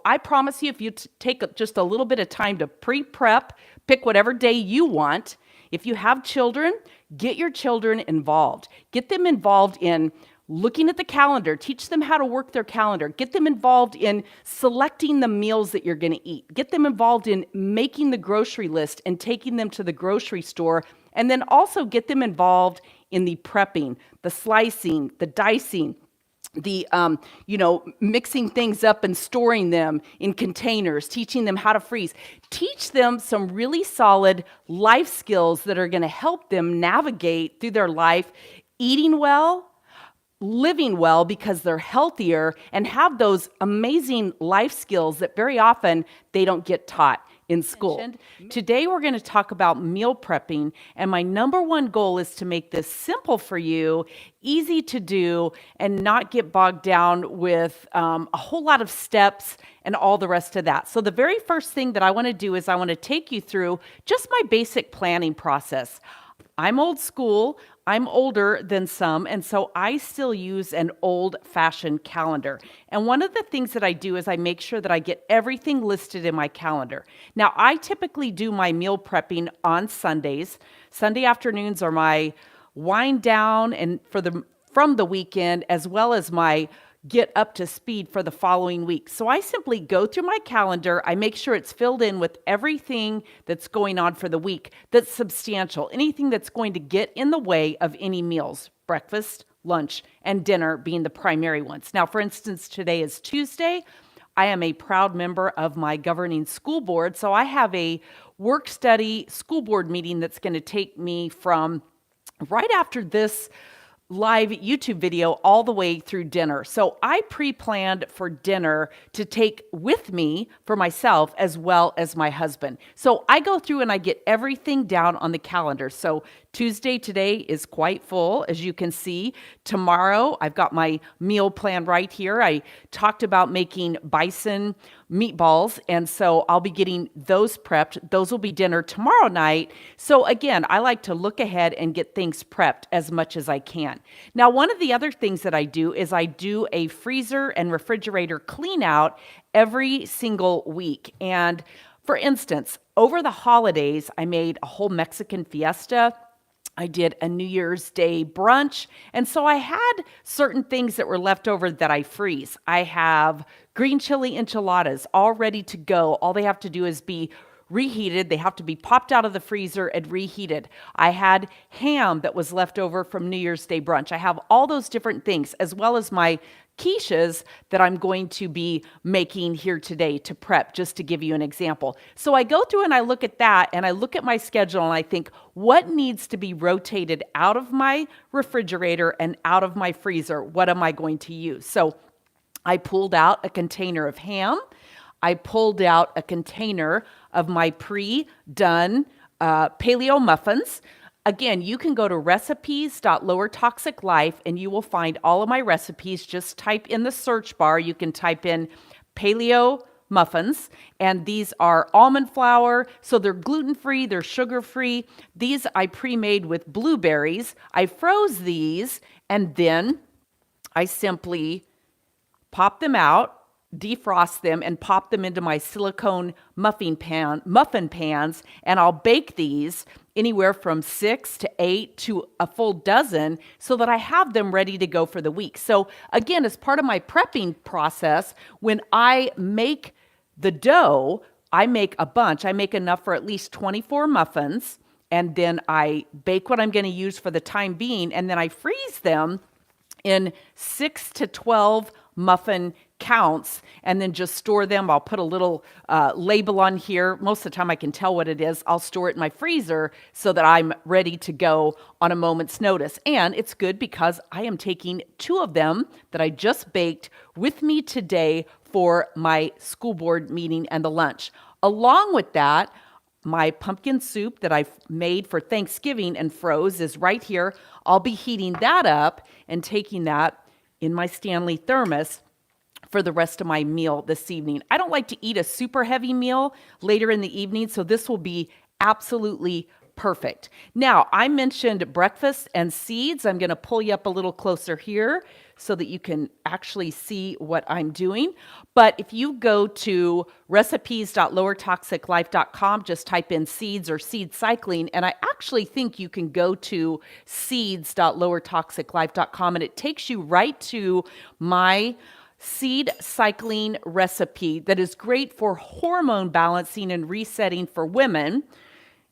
I promise you, if you take just a little bit of time to pre-prep, pick whatever day you want. If you have children, get your children involved. Get them involved in looking at the calendar, teach them how to work their calendar, get them involved in selecting the meals that you're going to eat, get them involved in making the grocery list and taking them to the grocery store, and then also get them involved in the prepping, the slicing, the dicing, the mixing things up and storing them in containers, teaching them how to freeze. Teach them some really solid life skills that are going to help them navigate through their life, eating well, living well because they're healthier, and have those amazing life skills that very often they don't get taught in school. Today we're going to talk about meal prepping, and my number one goal is to make this simple for you, easy to do, and not get bogged down with a whole lot of steps and all the rest of that. So the very first thing that I want to do is I want to take you through just my basic planning process. I'm old school, I'm older than some, and so I still use an old-fashioned calendar. And one of the things that I do is I make sure that I get everything listed in my calendar. Now, I typically do my meal prepping on Sundays. Sunday afternoons are my wind down and from the weekend, as well as my get up to speed for the following week. So I simply go through my calendar. I make sure it's filled in with everything that's going on for the week that's substantial, anything that's going to get in the way of any meals, breakfast, lunch, and dinner being the primary ones. Now, for instance, today is Tuesday. I am a proud member of my governing school board, so I have a work study school board meeting that's going to take me from right after this live YouTube video all the way through dinner. So I pre-planned for dinner to take with me for myself as well as my husband. So I go through and I get everything down on the calendar. So Tuesday today is quite full, as you can see. Tomorrow, I've got my meal plan right here. I talked about making bison meatballs, and so I'll be getting those prepped. Those will be dinner tomorrow night. So again, I like to look ahead and get things prepped as much as I can. Now, one of the other things that I do is I do a freezer and refrigerator clean out every single week. And for instance, over the holidays, I made a whole Mexican fiesta. I did a New Year's Day brunch. And so I had certain things that were left over that I freeze. I have green chili enchiladas all ready to go. All they have to do is be reheated. They have to be popped out of the freezer and reheated. I had ham that was left over from New Year's Day brunch. I have all those different things, as well as my quiches that I'm going to be making here today to prep, just to give you an example. So I go through and I look at that and I look at my schedule and I think, what needs to be rotated out of my refrigerator and out of my freezer? What am I going to use? So I pulled out a container of ham. I pulled out a container of my pre-done paleo muffins. Again, you can go to recipes.lowertoxiclife and you will find all of my recipes. Just type in the search bar. You can type in paleo muffins, and these are almond flour, so they're gluten-free, they're sugar-free. These I pre-made with blueberries. I froze these, and then I simply pop them out, defrost them, and pop them into my silicone muffin pans, and I'll bake these anywhere from 6 to 8 to a full dozen so that I have them ready to go for the week. So again, as part of my prepping process, when I make the dough, I make a bunch. I make enough for at least 24 muffins, and then I bake what I'm going to use for the time being, and then I freeze them in 6 to 12 muffin counts, and then just store them. I'll put a little label on here. Most of the time I can tell what it is. I'll store it in my freezer so that I'm ready to go on a moment's notice. And it's good because I am taking 2 of them that I just baked with me today for my school board meeting and the lunch. Along with that, my pumpkin soup that I've made for Thanksgiving and froze is right here. I'll be heating that up and taking that in my Stanley thermos for the rest of my meal this evening. I don't like to eat a super heavy meal later in the evening, so this will be absolutely perfect. Now, I mentioned breakfast and seeds. I'm going to pull you up a little closer here so that you can actually see what I'm doing. But if you go to recipes.lowertoxiclife.com, just type in seeds or seed cycling, and I actually think you can go to seeds.lowertoxiclife.com, and it takes you right to my seed cycling recipe that is great for hormone balancing and resetting for women,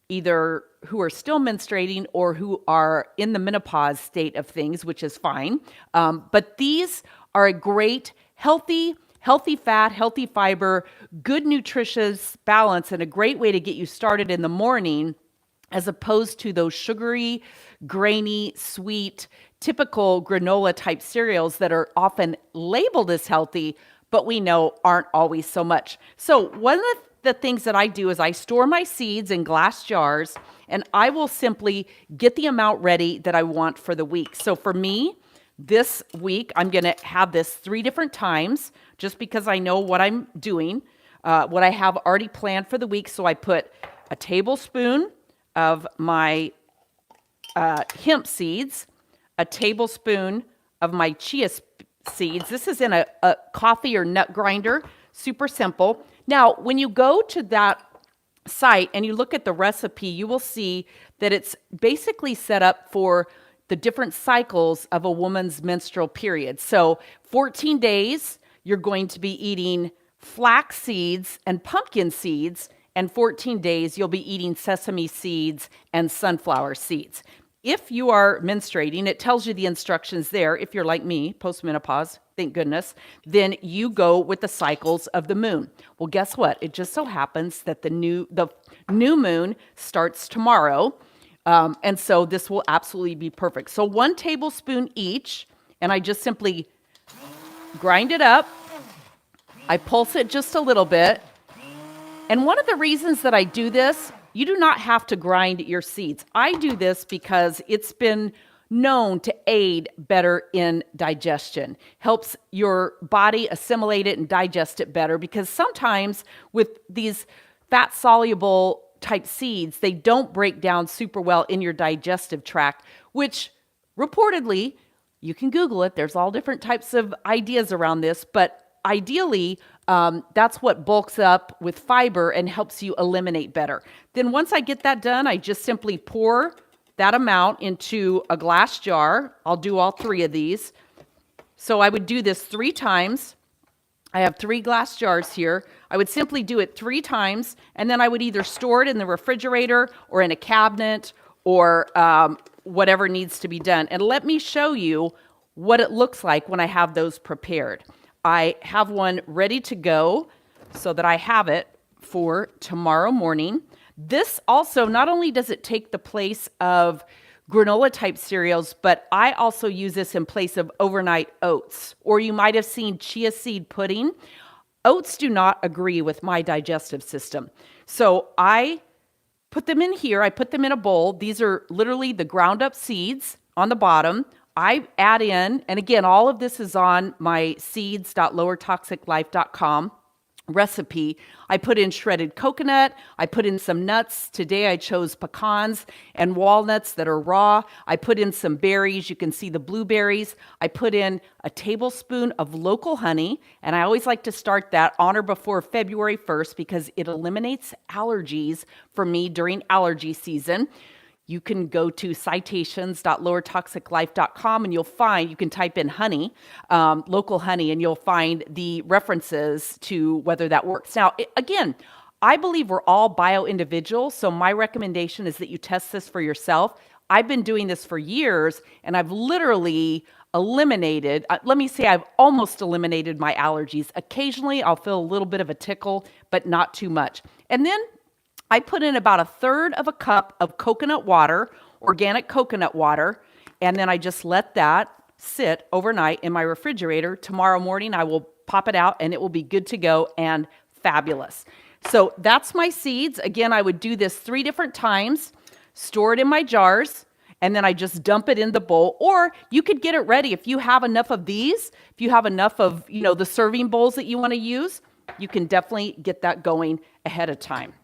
either who are still menstruating or who are in the menopause state of things, which is fine. But these are a great, healthy fat, healthy fiber, good nutritious balance, and a great way to get you started in the morning, as opposed to those sugary, grainy, sweet, typical granola type cereals that are often labeled as healthy, but we know aren't always so much. So one of the things that I do is I store my seeds in glass jars, and I will simply get the amount ready that I want for the week. So for me, this week, I'm going to have this 3 different times just because I know what I'm doing, what I have already planned for the week. So I put a tablespoon of my hemp seeds, a tablespoon of my chia seeds. This is in a coffee or nut grinder, super simple. Now, when you go to that site and you look at the recipe, you will see that it's basically set up for the different cycles of a woman's menstrual period. So 14 days, you're going to be eating flax seeds and pumpkin seeds, and 14 days, you'll be eating sesame seeds and sunflower seeds. If you are menstruating, it tells you the instructions there. If you're like me, postmenopause, thank goodness, then you go with the cycles of the moon. Well, guess what? It just so happens that the new moon starts tomorrow. And so this will absolutely be perfect. So 1 tablespoon each, and I just simply grind it up. I pulse it just a little bit. And one of the reasons that I do this, you do not have to grind your seeds. I do this because it's been known to aid better in digestion, helps your body assimilate it and digest it better, because sometimes with these fat soluble type seeds, they don't break down super well in your digestive tract, which reportedly, you can Google it, there's all different types of ideas around this, but ideally, that's what bulks up with fiber and helps you eliminate better. Then once I get that done, I just simply pour that amount into a glass jar. I'll do all 3 of these. So I would do this 3 times. I have 3 glass jars here. I would simply do it 3 times, and then I would either store it in the refrigerator or in a cabinet or whatever needs to be done. And let me show you what it looks like when I have those prepared. I have one ready to go so that I have it for tomorrow morning. This also, not only does it take the place of granola type cereals, but I also use this in place of overnight oats, or you might have seen chia seed pudding. Oats do not agree with my digestive system. So I put them in here. I put them in a bowl. These are literally the ground up seeds on the bottom. I add in, and again, all of this is on my seeds.lowertoxiclife.com recipe. I put in shredded coconut. I put in some nuts. Today I chose pecans and walnuts that are raw. I put in some berries. You can see the blueberries. I put in a tablespoon of local honey, and I always like to start that on or before February 1st because it eliminates allergies for me during allergy season. You can go to citations.lowertoxiclife.com and you'll find, you can type in honey, local honey, and you'll find the references to whether that works. Now, again, I believe we're all bio-individuals, so my recommendation is that you test this for yourself. I've been doing this for years, and I've literally eliminated, I've almost eliminated my allergies. Occasionally, I'll feel a little bit of a tickle, but not too much. And then I put in about 1/3 of a cup of coconut water, organic coconut water, and then I just let that sit overnight in my refrigerator. Tomorrow morning, I will pop it out and it will be good to go and fabulous. So that's my seeds. Again, I would do this 3 different times, store it in my jars, and then I just dump it in the bowl. Or you could get it ready. If you have enough of these, if you have enough of, the serving bowls that you want to use, you can definitely get that going ahead of time.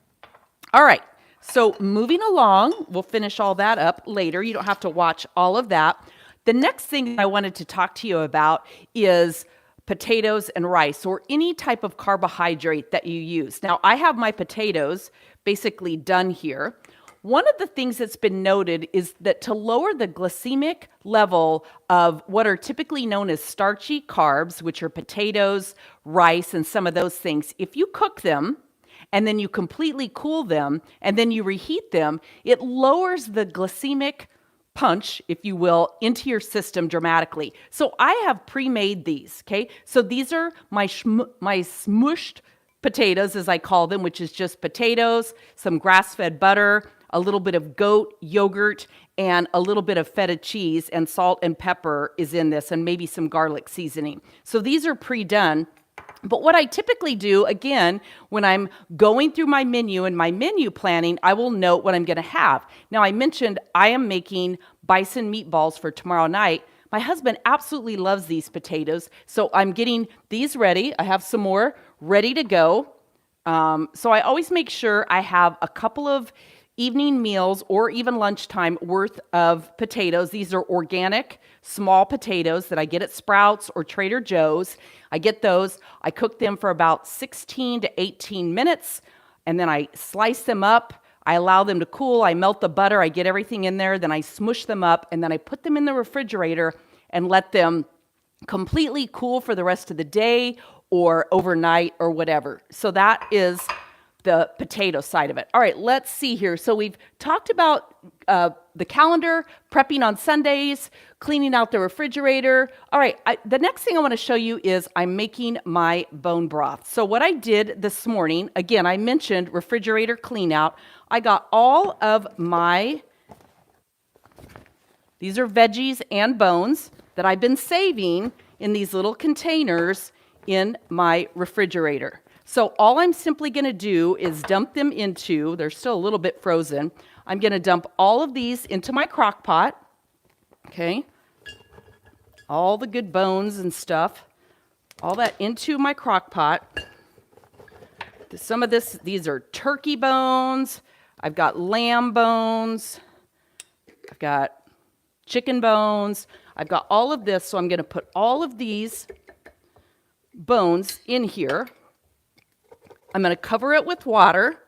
All right, so moving along, we'll finish all that up later. You don't have to watch all of that. The next thing I wanted to talk to you about is potatoes and rice, or any type of carbohydrate that you use. Now, I have my potatoes basically done here. One of the things that's been noted is that to lower the glycemic level of what are typically known as starchy carbs, which are potatoes, rice, and some of those things, if you cook them and then you completely cool them and then you reheat them, it lowers the glycemic punch, if you will, into your system dramatically. So I have pre-made these, okay? So these are my smushed potatoes, as I call them, which is just potatoes, some grass-fed butter, a little bit of goat yogurt, and a little bit of feta cheese, and salt and pepper is in this, and maybe some garlic seasoning. So these are pre-done. But what I typically do, again, when I'm going through my menu and my menu planning, I will note what I'm going to have. Now, I mentioned I am making bison meatballs for tomorrow night. My husband absolutely loves these potatoes, so I'm getting these ready. I have some more ready to go. So I always make sure I have a couple of evening meals or even lunchtime worth of potatoes. These are organic, small potatoes that I get at Sprouts or Trader Joe's. I get those. I cook them for about 16 to 18 minutes, and then I slice them up. I allow them to cool. I melt the butter. I get everything in there. Then I smush them up, and then I put them in the refrigerator and let them completely cool for the rest of the day or overnight or whatever. So that is the potato side of it. All right, let's see here. So we've talked about the calendar, prepping on Sundays, cleaning out the refrigerator. All right, the next thing I want to show you is I'm making my bone broth. So what I did this morning, again, I mentioned refrigerator clean out. I got all of these are veggies and bones that I've been saving in these little containers in my refrigerator. So all I'm simply going to do is dump them into, they're still a little bit frozen, I'm going to dump all of these into my crock pot, okay? All the good bones and stuff, all that into my crock pot. Some of these are turkey bones, I've got lamb bones, I've got chicken bones, I've got all of this, so I'm going to put all of these bones in here. I'm going to cover it with water.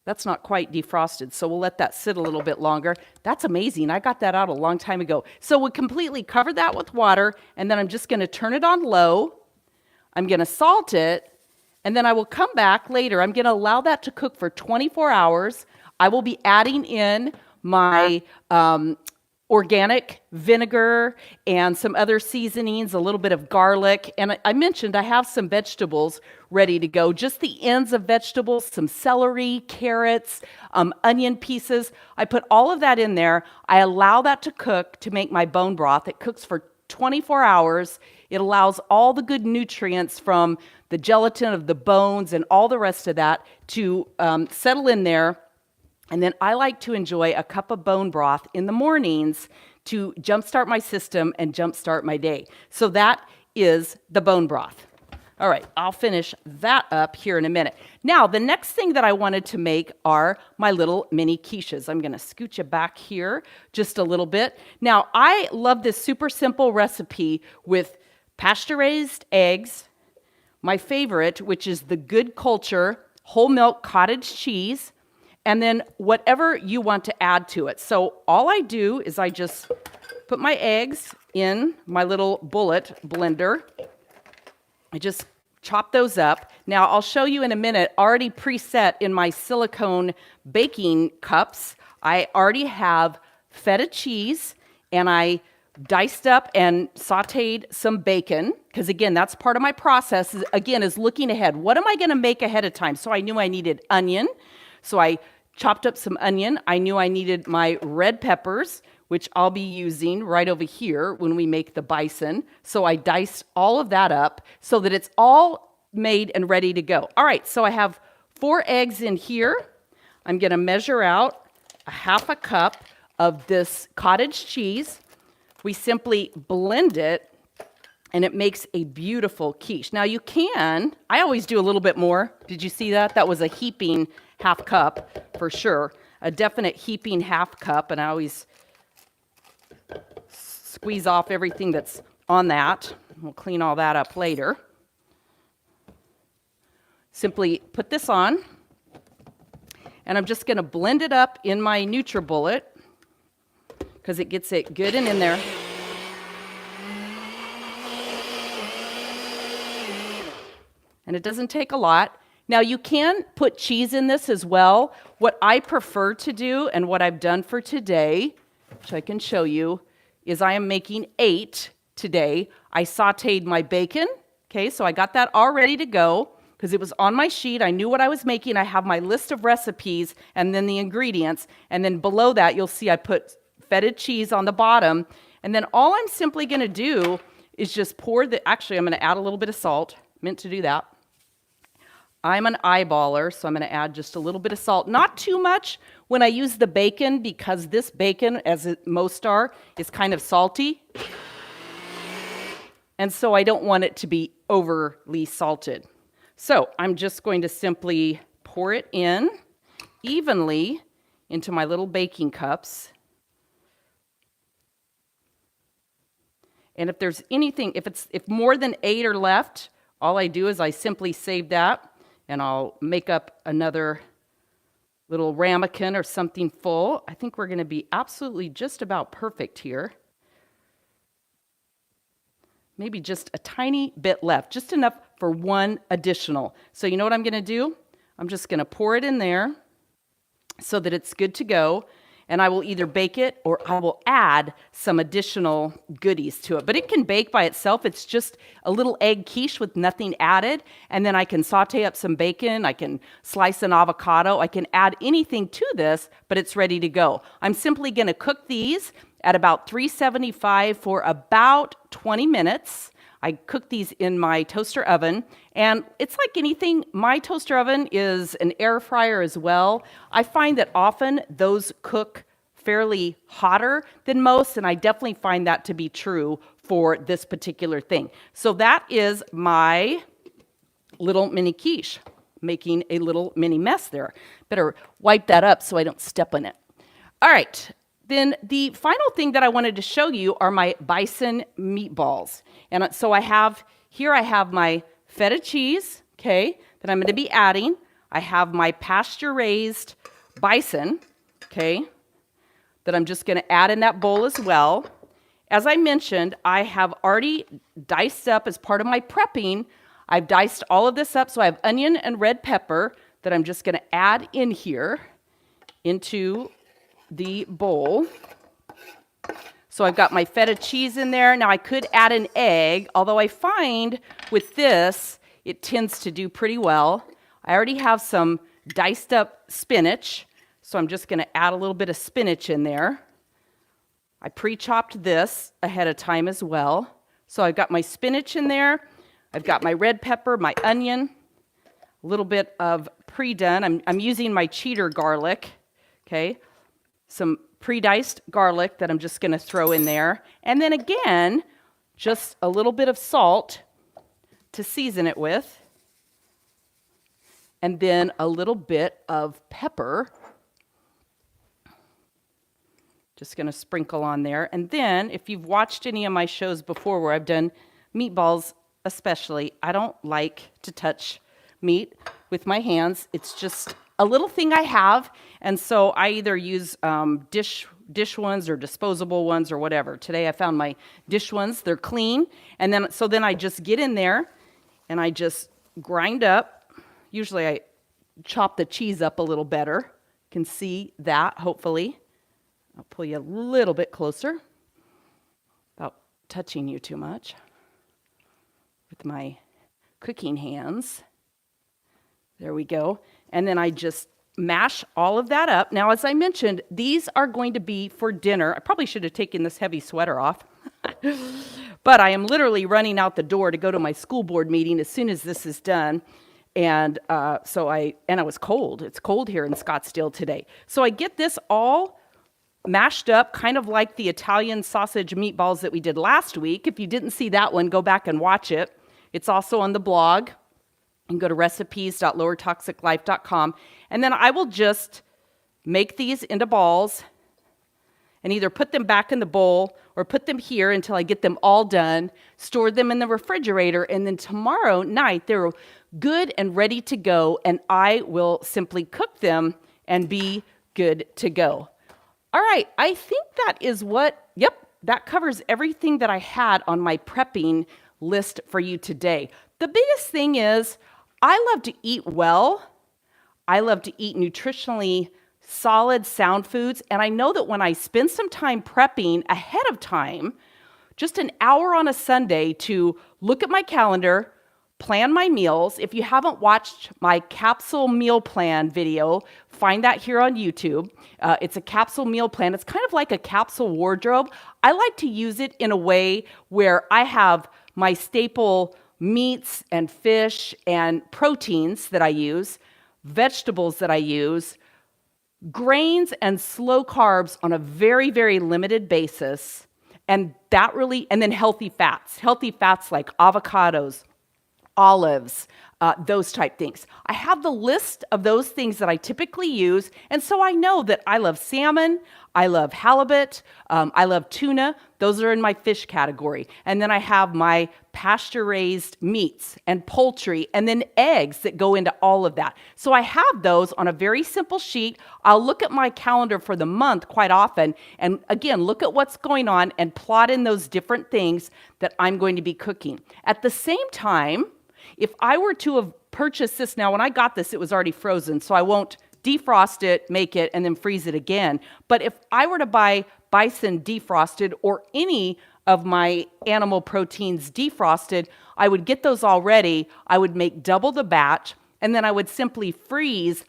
That's not quite defrosted, so we'll let that sit a little bit longer. That's amazing. I got that out a long time ago. So we'll completely cover that with water, and then I'm just going to turn it on low. I'm going to salt it, and then I will come back later. I'm going to allow that to cook for 24 hours. I will be adding in my organic vinegar and some other seasonings, a little bit of garlic. And I mentioned I have some vegetables ready to go, just the ends of vegetables, some celery, carrots, onion pieces. I put all of that in there. I allow that to cook to make my bone broth. It cooks for 24 hours. It allows all the good nutrients from the gelatin of the bones and all the rest of that to settle in there. And then I like to enjoy a cup of bone broth in the mornings to jumpstart my system and jumpstart my day. So that is the bone broth. All right, I'll finish that up here in a minute. Now, the next thing that I wanted to make are my little mini quiches. I'm going to scooch you back here just a little bit. Now, I love this super simple recipe with pasture-raised eggs, my favorite, which is the Good Culture whole milk cottage cheese, and then whatever you want to add to it. So all I do is I just put my eggs in my little bullet blender. I just chop those up. Now I'll show you in a minute, already preset in my silicone baking cups, I already have feta cheese, and I diced up and sauteed some bacon, because again, that's part of my process, is looking ahead. What am I going to make ahead of time? So I knew I needed onion, so I chopped up some onion. I knew I needed my red peppers, which I'll be using right over here when we make the bison. So I diced all of that up so that it's all made and ready to go. All right, so I have 4 eggs in here. I'm going to measure out a half a cup of this cottage cheese. We simply blend it, and it makes a beautiful quiche. Now you can, I always do a little bit more. Did you see that? That was a heaping half cup for sure. A definite heaping half cup, and I always squeeze off everything that's on that. We'll clean all that up later. Simply put this on, and I'm just going to blend it up in my NutriBullet because it gets it good and in there. And it doesn't take a lot. Now you can put cheese in this as well. What I prefer to do and what I've done for today, which I can show you, is I am making 8 today. I sauteed my bacon, okay, so I got that all ready to go because it was on my sheet. I knew what I was making. I have my list of recipes and then the ingredients. And then below that, you'll see I put feta cheese on the bottom. And then all I'm simply going to do is just pour actually, I'm going to add a little bit of salt. Meant to do that. I'm an eyeballer, so I'm going to add just a little bit of salt. Not too much when I use the bacon, because this bacon, as most are, is kind of salty. And so I don't want it to be overly salted. So I'm just going to simply pour it in evenly into my little baking cups. And if there's anything, if more than 8 are left, all I do is I simply save that. And I'll make up another little ramekin or something full. I think we're going to be absolutely just about perfect here. Maybe just a tiny bit left, just enough for one additional. So you know what I'm going to do? I'm just going to pour it in there so that it's good to go. And I will either bake it or I will add some additional goodies to it. But it can bake by itself. It's just a little egg quiche with nothing added. And then I can saute up some bacon. I can slice an avocado. I can add anything to this, but it's ready to go. I'm simply going to cook these at about 375 for about 20 minutes. I cook these in my toaster oven, and it's like anything. My toaster oven is an air fryer as well. I find that often those cook fairly hotter than most, and I definitely find that to be true for this particular thing. So that is my little mini quiche, making a little mini mess there. Better wipe that up so I don't step on it. All right. Then the final thing that I wanted to show you are my bison meatballs. And so I have my feta cheese, okay, that I'm going to be adding. I have my pasture-raised bison, okay, that I'm just going to add in that bowl as well. As I mentioned, I have already diced up as part of my prepping. I've diced all of this up, so I have onion and red pepper that I'm just going to add in here into the bowl. So I've got my feta cheese in there. Now I could add an egg, although I find with this, it tends to do pretty well. I already have some diced up spinach, so I'm just going to add a little bit of spinach in there. I pre-chopped this ahead of time as well. So I've got my spinach in there. I've got my red pepper, my onion, a little bit of pre-done. I'm using my cheddar garlic, okay? Some pre-diced garlic that I'm just going to throw in there. And then again, just a little bit of salt to season it with. And then a little bit of pepper. Just going to sprinkle on there. And then, if you've watched any of my shows before where I've done meatballs especially, I don't like to touch meat with my hands. It's just a little thing I have, and so I either use dish ones or disposable ones or whatever. Today I found my dish ones. They're clean, and then I just get in there and I just grind up. Usually I chop the cheese up a little better. You can see that, hopefully. I'll pull you a little bit closer without touching you too much with my cooking hands. There we go. And then I just mash all of that up. Now, as I mentioned, these are going to be for dinner. I probably should have taken this heavy sweater off. But I am literally running out the door to go to my school board meeting as soon as this is done. And I was cold. It's cold here in Scottsdale today. So I get this all mashed up, kind of like the Italian sausage meatballs that we did last week. If you didn't see that one, go back and watch it. It's also on the blog. You can go to recipes.lowertoxiclife.com. And then I will just make these into balls. and either put them back in the bowl or put them here until I get them all done, store them in the refrigerator, and then tomorrow night they're good and ready to go, and I will simply cook them and be good to go. All right, I think that is that covers everything that I had on my prepping list for you today. The biggest thing is I love to eat well. I love to eat nutritionally solid, sound foods. And I know that when I spend some time prepping ahead of time, just an hour on a Sunday to look at my calendar, plan my meals. If you haven't watched my capsule meal plan video, find that here on YouTube. It's a capsule meal plan. It's kind of like a capsule wardrobe. I like to use it in a way where I have my staple meats and fish and proteins that I use, vegetables that I use, grains and slow carbs on a very, very limited basis, and then healthy fats like avocados, olives, those type things. I have the list of those things that I typically use, and so I know that I love salmon, I love halibut, I love tuna. Those are in my fish category. And then I have my pasture-raised meats and poultry, and then eggs that go into all of that. So I have those on a very simple sheet. I'll look at my calendar for the month quite often, and again, look at what's going on and plot in those different things that I'm going to be cooking. At the same time, if I were to have purchased this, now when I got this, it was already frozen, so I won't defrost it, make it, and then freeze it again. But if I were to buy bison defrosted or any of my animal proteins defrosted, I would get those all ready. I would make double the batch, and then I would simply freeze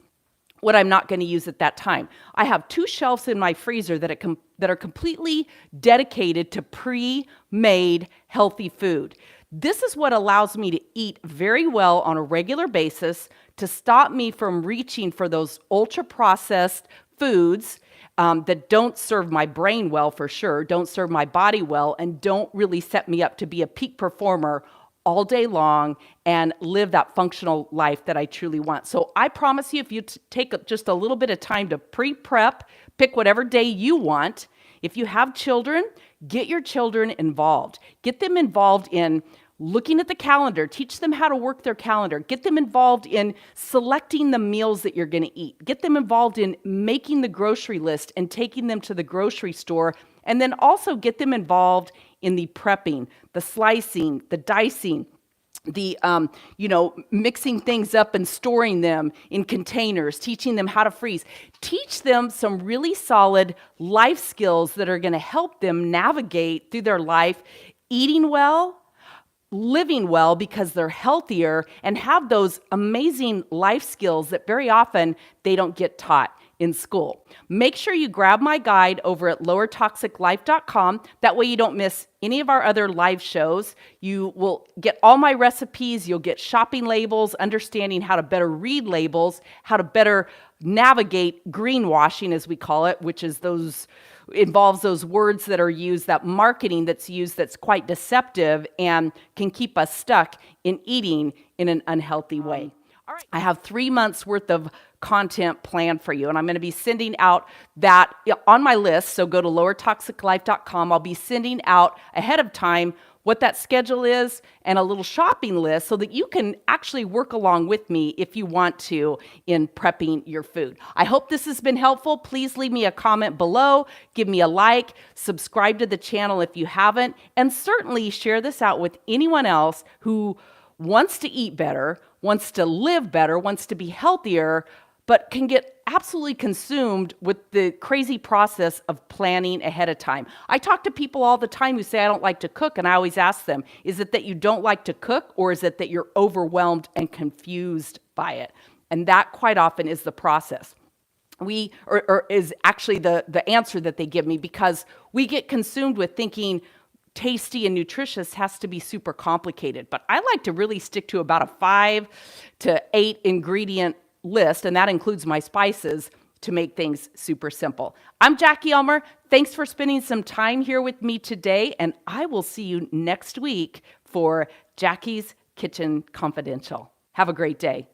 what I'm not going to use at that time. I have 2 shelves in my freezer that are completely dedicated to pre-made healthy food. This is what allows me to eat very well on a regular basis, to stop me from reaching for those ultra-processed foods that don't serve my brain well, for sure, don't serve my body well, and don't really set me up to be a peak performer all day long and live that functional life that I truly want. So I promise you, if you take just a little bit of time to pre-prep, pick whatever day you want. If you have children, get your children involved. Get them involved in looking at the calendar, teach them how to work their calendar, get them involved in selecting the meals that you're going to eat, get them involved in making the grocery list and taking them to the grocery store, and then also get them involved in the prepping, the slicing, the dicing, the mixing things up and storing them in containers, teaching them how to freeze. Teach them some really solid life skills that are going to help them navigate through their life, eating well, living well because they're healthier, and have those amazing life skills that very often they don't get taught in school. Make sure you grab my guide over at lowertoxiclife.com. That way you don't miss any of our other live shows. You will get all my recipes. You'll get shopping labels, understanding how to better read labels, how to better navigate greenwashing, as we call it, which is involves those words that are used, that marketing that's used that's quite deceptive and can keep us stuck in eating in an unhealthy way. All right. I have 3 months worth of content planned for you, and I'm going to be sending out that on my list. So go to lowertoxiclife.com. I'll be sending out ahead of time what that schedule is and a little shopping list so that you can actually work along with me if you want to in prepping your food. I hope this has been helpful. Please leave me a comment below, give me a like, subscribe to the channel if you haven't, and certainly share this out with anyone else who wants to eat better, wants to live better, wants to be healthier, but can get absolutely consumed with the crazy process of planning ahead of time. I talk to people all the time who say, I don't like to cook, and I always ask them, is it that you don't like to cook, or is it that you're overwhelmed and confused by it? And that quite often is the process. Or is actually the answer that they give me, because we get consumed with thinking tasty and nutritious has to be super complicated. But I like to really stick to about a 5 to 8 ingredient list, and that includes my spices, to make things super simple. I'm Jackie Elmer. Thanks for spending some time here with me today, and I will see you next week for Jackie's Kitchen Confidential. Have a great day.